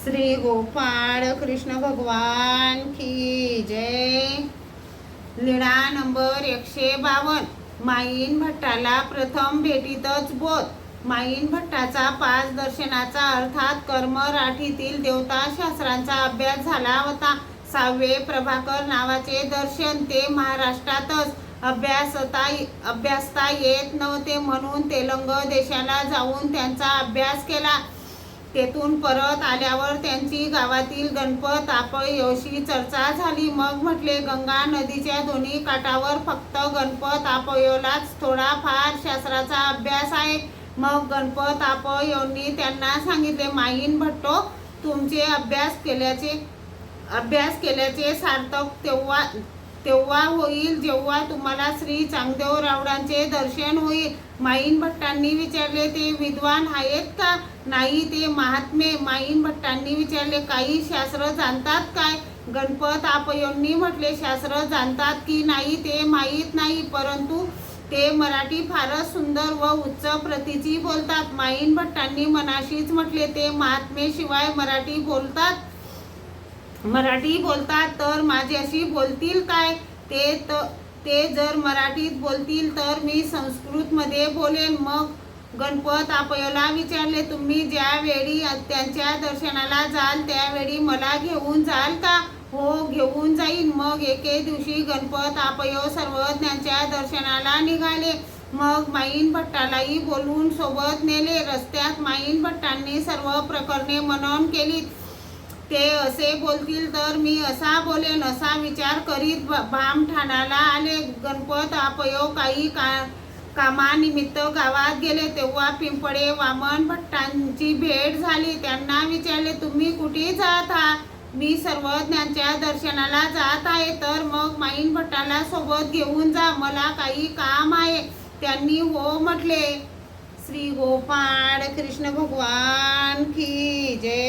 श्री गोपाळ कृष्ण भगवान की जय। लीळा नंबर 152। माईन भट्टाला प्रथम भेटीतच बोध। माईन भट्टाचा 5 दर्शनाचा अर्थात कर्मराठीतील देवताशास्त्रांचा अभ्यास झाला होता। 6वे प्रभाकर नावाचे दर्शन ते महाराष्ट्रातच अभ्यासता येत नव्हते म्हणून तेलंग देशाला जाऊन त्यांचा अभ्यास केला। तेथून परत आल्यावर त्यांची गावातील गणपत आपयोशी चर्चा झाली। मग म्हटले, गंगा नदीच्या दोन्ही काठावर फक्त गणपत आपयोलाच थोडाफार शास्त्राचा अभ्यास आहे। मग गणपत आपयोंनी त्यांना सांगितले, माईन भट्टो, तुमचे अभ्यास केल्याचे सार्थक तेव्हा होईल जेव्हा तुम्हाला श्री चांगदेवरावडांचे दर्शन होईल। माईन भट्टांनी विचारले, ते विद्वान आहेत का? नाही, ते महात्मे। माईन भट्टांनी विचारले, काही शास्त्र जाणतात काय? गणपत आपयोंनी म्हटले, शास्त्र जाणतात की नाही ते माहीत नाही, परंतु ते मराठी फारच सुंदर व उच्च प्रतीची बोलतात। माईन भट्टांनी मनाशीच म्हटले, ते महात्मे शिवाय मराठी बोलतात तर माझ्याशी बोलतील काय? ते जर मराठीत बोलतील तर मी संस्कृतमध्ये बोलेन। मग गणपत आपयोला विचारले, तुम्ही ज्या वेळी त्यांच्या दर्शनाला जाल त्यावेळी मला घेऊन जाल का? हो, घेऊन जाईन। मग एके दिवशी गणपत आपयो सर्वज्ञांच्या दर्शनाला निघाले। मग माईन भट्टालाही बोलवून सोबत नेले। रस्त्यात माईन भट्टांनी सर्व प्रकरणे मनन केली। ते असे बोलतील तर मी असा बोलेन असा विचार करीत भामठाणाला आले। गणपत आपयो काही कामानिमित्त गावात गेले तेव्हा पिंपळे वामन भट्टांची भेट झाली। त्यांना विचारले, तुम्ही कुठे जात आहात? मी सर्वज्ञांच्या दर्शनाला जात आहे। तर मग माईन भट्टाला सोबत घेऊन जा, मला काही काम आहे। त्यांनी हो म्हटले। श्री गोपाळ कृष्ण भगवान की जय।